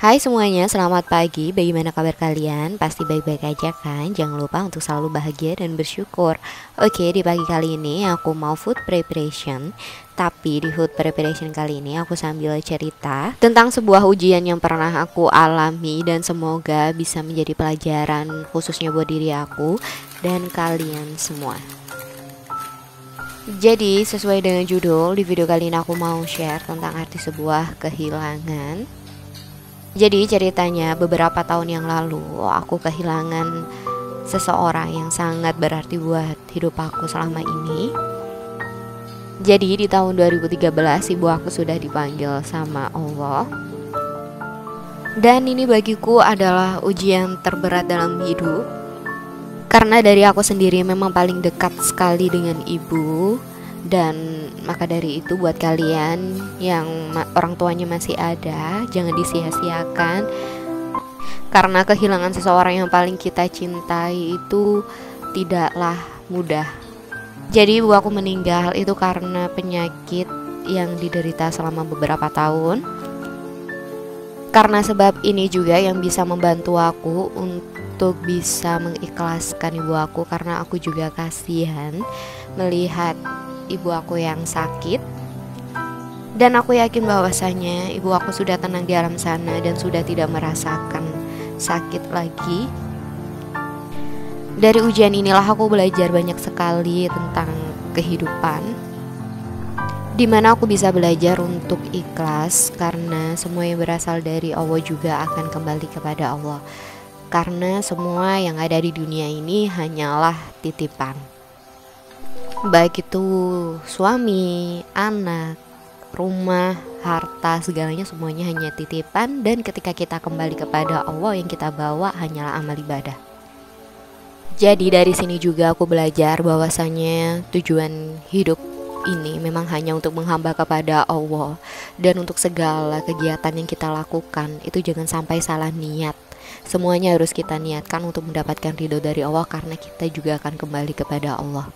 Hai semuanya, selamat pagi. Bagaimana kabar kalian? Pasti baik-baik aja kan? Jangan lupa untuk selalu bahagia dan bersyukur. Oke, di pagi kali ini aku mau food preparation. Tapi di food preparation kali ini aku sambil cerita tentang sebuah ujian yang pernah aku alami dan semoga bisa menjadi pelajaran khususnya buat diri aku dan kalian semua. Jadi sesuai dengan judul, di video kali ini aku mau share tentang arti sebuah kehilangan. Jadi ceritanya beberapa tahun yang lalu aku kehilangan seseorang yang sangat berarti buat hidup aku selama ini. Jadi di tahun 2013 ibu aku sudah dipanggil sama Allah. Dan ini bagiku adalah ujian terberat dalam hidup. Karena dari aku sendiri memang paling dekat sekali dengan ibu. Dan maka dari itu buat kalian yang orang tuanya masih ada, jangan disia-siakan. Karena kehilangan seseorang yang paling kita cintai itu tidaklah mudah. Jadi ibu aku meninggal itu karena penyakit yang diderita selama beberapa tahun. Karena sebab ini juga yang bisa membantu aku untuk bisa mengikhlaskan ibu aku, karena aku juga kasihan melihat ibu aku yang sakit. Dan aku yakin bahwasanya ibu aku sudah tenang di alam sana dan sudah tidak merasakan sakit lagi. Dari ujian inilah aku belajar banyak sekali tentang kehidupan, dimana aku bisa belajar untuk ikhlas, karena semua yang berasal dari Allah juga akan kembali kepada Allah. Karena semua yang ada di dunia ini hanyalah titipan, baik itu suami, anak, rumah, harta, segalanya semuanya hanya titipan. Dan ketika kita kembali kepada Allah, yang kita bawa hanyalah amal ibadah. Jadi dari sini juga aku belajar bahwasanya tujuan hidup ini memang hanya untuk menghamba kepada Allah. Dan untuk segala kegiatan yang kita lakukan itu jangan sampai salah niat. Semuanya harus kita niatkan untuk mendapatkan ridho dari Allah, karena kita juga akan kembali kepada Allah.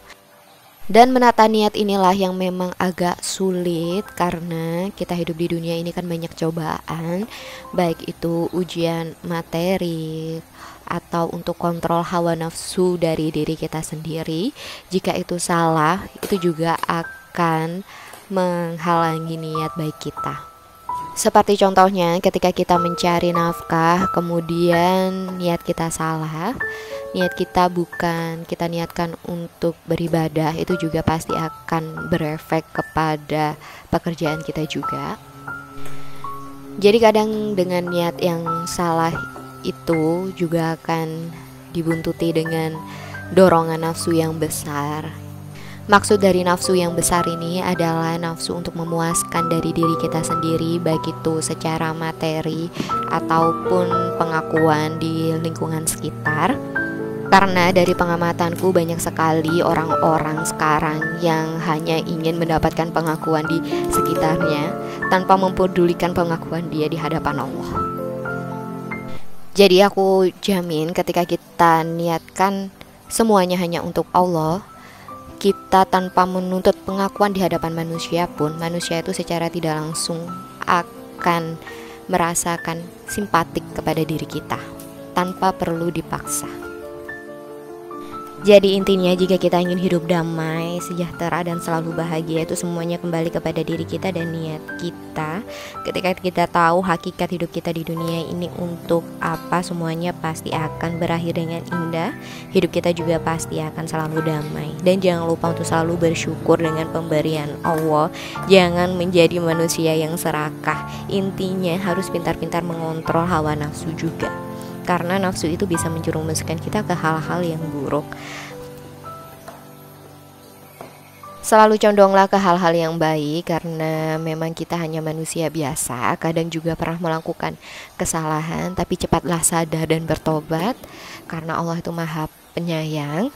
Dan menata niat inilah yang memang agak sulit, karena kita hidup di dunia ini kan banyak cobaan, baik itu ujian materi atau untuk kontrol hawa nafsu dari diri kita sendiri. Jika itu salah, itu juga akan menghalangi niat baik kita. Seperti contohnya ketika kita mencari nafkah, kemudian niat kita salah, niat kita bukan kita niatkan untuk beribadah, itu juga pasti akan berefek kepada pekerjaan kita juga. Jadi kadang dengan niat yang salah itu juga akan dibuntuti dengan dorongan nafsu yang besar. Maksud dari nafsu yang besar ini adalah nafsu untuk memuaskan dari diri kita sendiri, baik itu secara materi ataupun pengakuan di lingkungan sekitar. Karena dari pengamatanku banyak sekali orang-orang sekarang yang hanya ingin mendapatkan pengakuan di sekitarnya tanpa mempedulikan pengakuan dia di hadapan Allah. Jadi aku jamin ketika kita niatkan semuanya hanya untuk Allah, kita tanpa menuntut pengakuan di hadapan manusia pun, manusia itu secara tidak langsung akan merasakan simpatik kepada diri kita tanpa perlu dipaksa. Jadi intinya jika kita ingin hidup damai, sejahtera dan selalu bahagia, itu semuanya kembali kepada diri kita dan niat kita. Ketika kita tahu hakikat hidup kita di dunia ini untuk apa, semuanya pasti akan berakhir dengan indah. Hidup kita juga pasti akan selalu damai. Dan jangan lupa untuk selalu bersyukur dengan pemberian Allah. Jangan menjadi manusia yang serakah. Intinya harus pintar-pintar mengontrol hawa nafsu juga, karena nafsu itu bisa menjerumuskan kita ke hal-hal yang buruk. Selalu condonglah ke hal-hal yang baik, karena memang kita hanya manusia biasa. Kadang juga pernah melakukan kesalahan, tapi cepatlah sadar dan bertobat, karena Allah itu Maha Penyayang.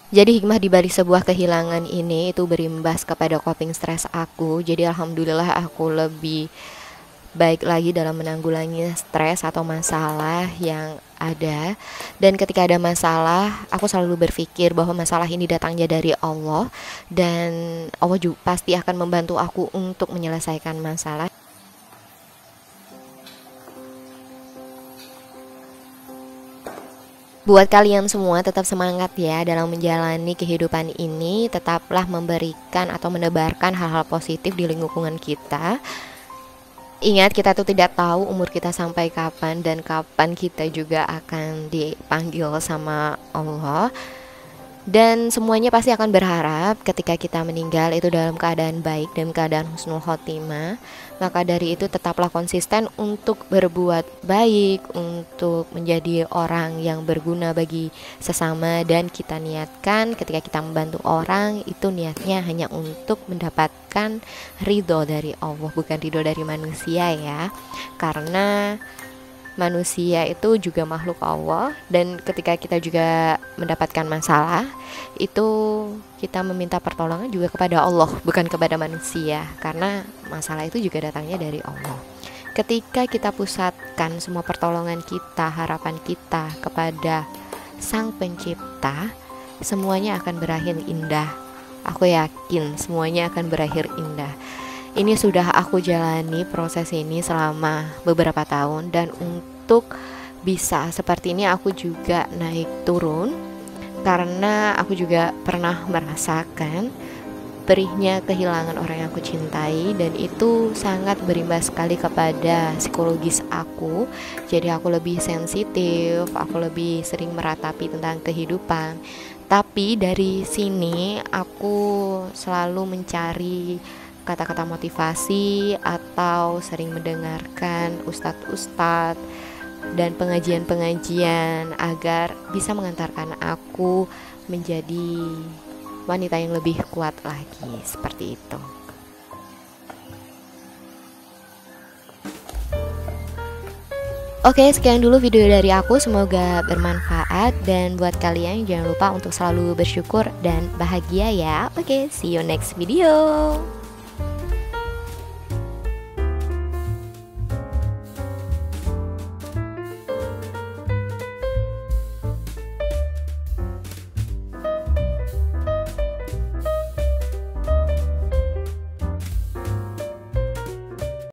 Jadi hikmah di balik sebuah kehilangan ini itu berimbas kepada coping stres aku. Jadi alhamdulillah aku lebih baik lagi dalam menanggulangi stres atau masalah yang ada. Dan ketika ada masalah, aku selalu berpikir bahwa masalah ini datangnya dari Allah, dan Allah juga pasti akan membantu aku untuk menyelesaikan masalah. Buat kalian semua tetap semangat ya dalam menjalani kehidupan ini. Tetaplah memberikan atau menebarkan hal-hal positif di lingkungan kita. Ingat, kita tuh tidak tahu umur kita sampai kapan, dan kapan kita juga akan dipanggil sama Allah. Dan semuanya pasti akan berharap ketika kita meninggal itu dalam keadaan baik, dalam keadaan husnul khotimah. Maka dari itu tetaplah konsisten untuk berbuat baik, untuk menjadi orang yang berguna bagi sesama. Dan kita niatkan ketika kita membantu orang, itu niatnya hanya untuk mendapatkan ridho dari Allah, bukan ridho dari manusia ya. Karena manusia itu juga makhluk Allah, dan ketika kita juga mendapatkan masalah, itu kita meminta pertolongan juga kepada Allah, bukan kepada manusia, karena masalah itu juga datangnya dari Allah. Ketika kita pusatkan semua pertolongan kita, harapan kita kepada Sang Pencipta, semuanya akan berakhir indah. Aku yakin semuanya akan berakhir indah. Ini sudah aku jalani proses ini selama beberapa tahun, dan untuk bisa seperti ini aku juga naik turun karena aku juga pernah merasakan perihnya kehilangan orang yang aku cintai, dan itu sangat berimbas sekali kepada psikologis aku. Jadi aku lebih sensitif, aku lebih sering meratapi tentang kehidupan. Tapi dari sini aku selalu mencari kata-kata motivasi atau sering mendengarkan ustadz-ustadz dan pengajian-pengajian agar bisa mengantarkan aku menjadi wanita yang lebih kuat lagi, seperti itu. Oke, sekian dulu video dari aku, semoga bermanfaat, dan buat kalian jangan lupa untuk selalu bersyukur dan bahagia ya. Oke, see you next video.